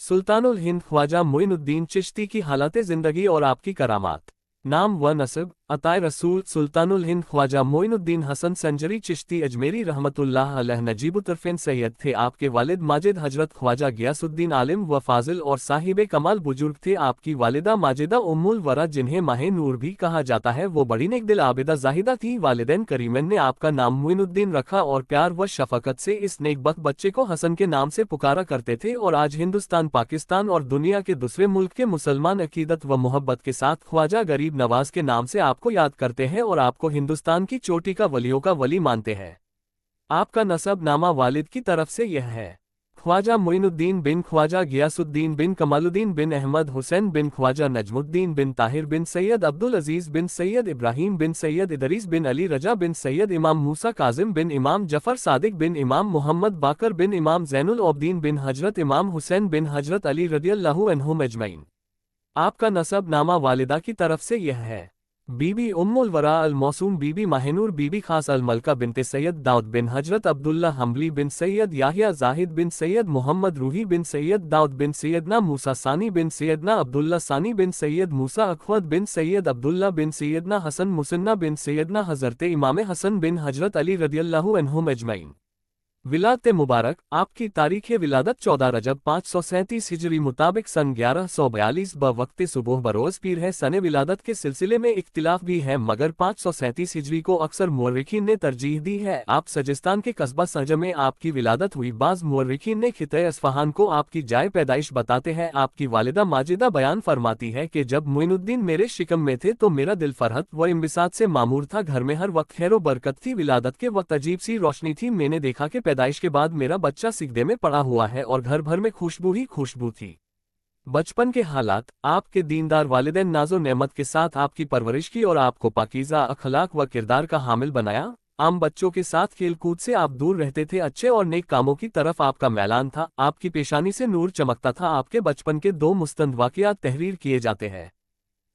सुल्तानुल हिंद ख्वाजा मोइनुद्दीन चिश्ती की हालत ज़िंदगी और आपकी करामात। नाम व नस्ब अताए रसूल सुल्तानुल हिंद ख्वाजा मोइनुद्दीन हसन संजरी चिश्ती अजमेरी रहमतुल्लाह अलैह नजीबुतरफ़ैन सैयद थे। आपके वालिद माजिद हजरत ख्वाजा गियासुद्दीन आलिम व फाजिल और साहिब कमाल बुजुर्ग थे। आपकी वालिदा माजिदा उम्मुल वरा जिन्हें माहे नूर भी कहा जाता है, वो बड़ी नेक दिल आबिदा जाहिदा थी। वालिदैन करीमन ने आपका नाम मोइनुद्दीन रखा और प्यार व शफकत से इस नेकबख्त बच्चे को हसन के नाम से पुकारा करते थे। और आज हिंदुस्तान, पाकिस्तान और दुनिया के दूसरे मुल्क के मुसलमान अकीदत व मोहब्बत के साथ ख्वाजा गरीब नवाज के नाम से आपको याद करते हैं और आपको हिंदुस्तान की चोटी का वलियों का वली मानते हैं। आपका नसब नामा वालिद की तरफ से यह है: ख्वाजा मोइनुद्दीन बिन ख्वाजा गियासुद्दीन बिन कमालुद्दीन बिन अहमद हुसैन बिन ख्वाजा नजमुद्दीन बिन ताहिर बिन सैयद अब्दुल अजीज बिन सैयद इब्राहिम बिन सैयद इदरीस बिन अली रजा बिन सैयद इमाम मूसा काजिम बिन इमाम जफर सादिक बिन इमाम मोहम्मद बाकर बिन इमाम ज़ैनुल आबिदीन बिन हजरत इमाम हुसैन बिन हजरत अली रदियल्लाहु अन्हुम अजमईन। आपका नसब नामा वालिदा की तरफ से यह है: बीबी उम्मुल वरा अल मौसूम बीबी माहिनूर बीबी खास अल मलका बिनते सैयद दाऊद बिन हजरत अब्दुल्ला हम्बली बिन सैयद याहिया जाहिद बिन सैयद मोहम्मद रूही बिन सैयद दाऊद बिन सैयदना मूसा सानी बिन सैयदना अब्दुल्ला सानी बिन सैयद मूसा अखवद बिन सैयद अब्दुल्ला बिन सैयदना हसन मुसन्ना बिन सैयदना हजरत इमाम हसन बिन हजरत अली रदियल्लाहु अन्हुम अजमईन। विलादत मुबारक। आपकी तारीख़ विलादत 14 रजब 537 हिजरी मुताबिक सन 1142 वक्त सुबह बरोज़ पीर है। सने विलादत के सिलसिले में इख्तिलाफ भी है, मगर 537 हिजरी को अक्सर मुअर्रिखीन ने तरजीह दी है। आप सजिस्तान के कस्बा सज में आपकी विलादत हुई। बाज़ मुअर्रिखीन ने खिते अस्फ़हान को आपकी जाए पैदाइश बताते हैं। आपकी वालिदा माजिदा बयान फरमाती है कि जब मोइनुद्दीन मेरे शिकम में थे तो मेरा दिल फरहत व इम्बिसात से मामूर था। घर में हर वक्त खैर बरकत थी। विलादत के वक्त अजीब सी रोशनी थी। मैंने देखा कि पैदाइश के बाद मेरा बच्चा सिगदे में पड़ा हुआ है और घर भर में खुशबू ही खुशबू थी। बचपन के हालात। आपके दीनदार वालिदैन नाजो नेमत के साथ आपकी परवरिश की और आपको पाकीज़ा अखलाक व किरदार का हामिल बनाया। आम बच्चों के साथ खेल कूद से आप दूर रहते थे। अच्छे और नेक कामों की तरफ आपका मैलान था। आपकी पेशानी से नूर चमकता था। आपके बचपन के 2 मुस्तंद वाक़ियात तहरीर किए जाते हैं।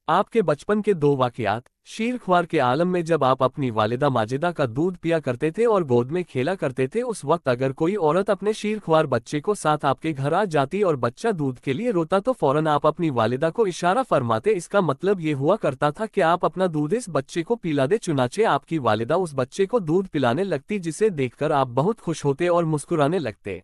आपके बचपन के 2 वाक़ियात। शीर ख्वार के आलम में जब आप अपनी वालिदा माजिदा का दूध पिया करते थे और गोद में खेला करते थे, उस वक्त अगर कोई औरत अपने शीर ख्वार बच्चे को साथ आपके घर आ जाती और बच्चा दूध के लिए रोता तो फौरन आप अपनी वालिदा को इशारा फरमाते। इसका मतलब ये हुआ करता था कि आप अपना दूध इस बच्चे को पिला दे। चुनाचे आपकी वालिदा उस बच्चे को दूध पिलाने लगती, जिसे देखकर आप बहुत खुश होते और मुस्कुराने लगते।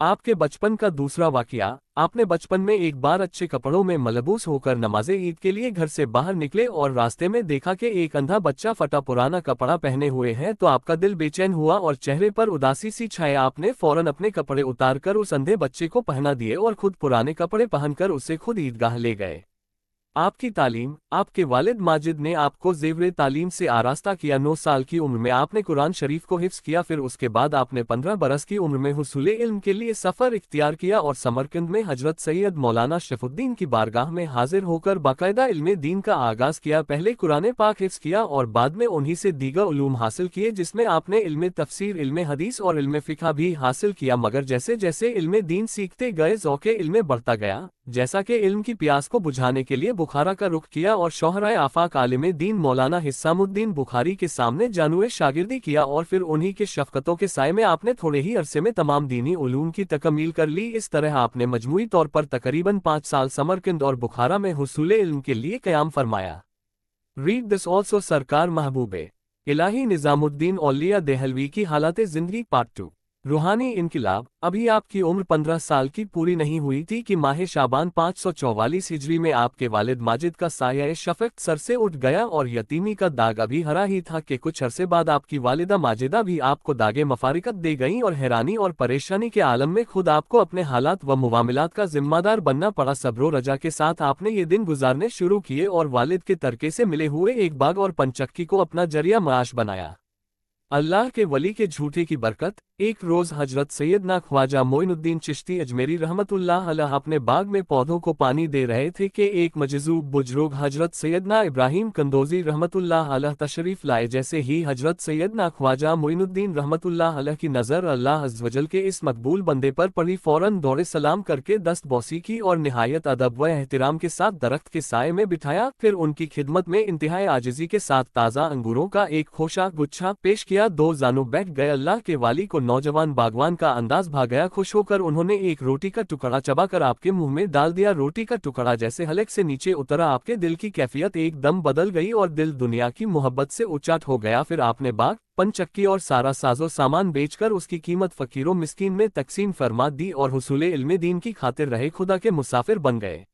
आपके बचपन का दूसरा वाक़िया। आपने बचपन में एक बार अच्छे कपड़ों में मलबूस होकर नमाज़े ईद के लिए घर से बाहर निकले और रास्ते में देखा कि एक अंधा बच्चा फटा पुराना कपड़ा पहने हुए है, तो आपका दिल बेचैन हुआ और चेहरे पर उदासी सी छाए। आपने फौरन अपने कपड़े उतारकर उस अंधे बच्चे को पहना दिए और खुद पुराने कपड़े पहनकर उसे खुद ईदगाह ले गए। आपकी तालीम। आपके वालिद माजिद ने आपको ज़ेवरे तालीम से आरास्ता किया। 9 साल की उम्र में आपने कुरान शरीफ को हिफ्ज़ किया। फिर उसके बाद आपने 15 बरस की उम्र में हुसूल इल्म के लिए सफ़र इख्तियार किया और समरकंद में हजरत सैयद मौलाना शफुद्दीन की बारगाह में हाजिर होकर बाकायदा इल्म दीन का आगाज़ किया। पहले कुरान पाक हिफ्ज़ किया और बाद में उन्हीं से दीगर उलूम हासिल किए, जिसमें आपने इल्म तफसीर, इल्म हदीस और इल्म फ़िक़्ह भी हासिल किया। मगर जैसे जैसे इल्म दीन सीखते गए, ज़ौक़े इल्म बढ़ता गया। जैसा कि इल्म की प्यास को बुझाने के लिए बुखारा का रुख किया और शोहराए आफाक आलिम दीन मौलाना हिस्सामुद्दीन बुखारी के सामने जानुए शागिर्दी किया और फिर उन्हीं के शफ़क़तों के साए में आपने थोड़े ही अरसे में तमाम दीनी उलूम की तकमील कर ली। इस तरह आपने मजमूई तौर पर तकरीबन 5 साल समरकंद और बुखारा में हुसूल इल्म के लिए क़याम फरमाया। Read this also. सरकार महबूबे इलाही निज़ामुद्दीन औलिया देहलवी की हालत ज़िंदगी पार्ट 2। रूहानी इनकिलाब। अभी आपकी उम्र 15 साल की पूरी नहीं हुई थी कि माह शाबान 544 हिजरी में आपके वालिद माजिद का साया शफ़क़त सर से उठ गया और यतीमी का दाग अभी हरा ही था कि कुछ अरसे बाद आपकी वालिदा माजिदा भी आपको दागे मफारिकत दे गईं और हैरानी और परेशानी के आलम में खुद आपको अपने हालात व मुआमलात का जिम्मेदार बनना पड़ा। सब्र रजा के साथ आपने ये दिन गुजारने शुरू किए और वालिद के तरके से मिले हुए एक बाग और पंचक्की को अपना जरिया माश बनाया। अल्लाह के वली के झूठे की बरकत। एक रोज़ हजरत सैयदना ख्वाजा मोइनुद्दीन चिश्ती अजमेरी रहमतुल्लाह अलैह अपने बाग में पौधों को पानी दे रहे थे कि एक मजज़ूब बुजुर्ग हजरत सैयदना इब्राहिम कंदोजी रहमतुल्लाह अलैह तशरीफ़ लाए। जैसे ही हजरत सैयदना ख्वाजा मोइनुद्दीन रहमतुल्लाह अलैह की नज़र अल्लाह अज़्ज़वजल के इस मकबूल बंदे पर पड़ी, फ़ौरन दौड़े सलाम करके दस्त बौसी की और निहायत अदब व एहतिराम के साथ दरख्त के साए में बिठाया। फिर उनकी खिदमत में इंतहाई आजिज़ी के साथ ताज़ा अंगूरों का एक खोशा गुच्छा पेश किया किया, दो जानू बैठ गए। अल्लाह के वाली को नौजवान बागवान का अंदाज भा गया। खुश होकर उन्होंने एक रोटी का टुकड़ा चबाकर आपके मुंह में डाल दिया। रोटी का टुकड़ा जैसे हलक से नीचे उतरा, आपके दिल की कैफियत एकदम बदल गई और दिल दुनिया की मोहब्बत से उचाट हो गया। फिर आपने बाग, पंचक्की और सारा साजो सामान बेचकर उसकी कीमत फकीरों मिस्कीन में तकसीम फरमा दी और हुसूले इल्मे दीन की खातिर रहे खुदा के मुसाफिर बन गए।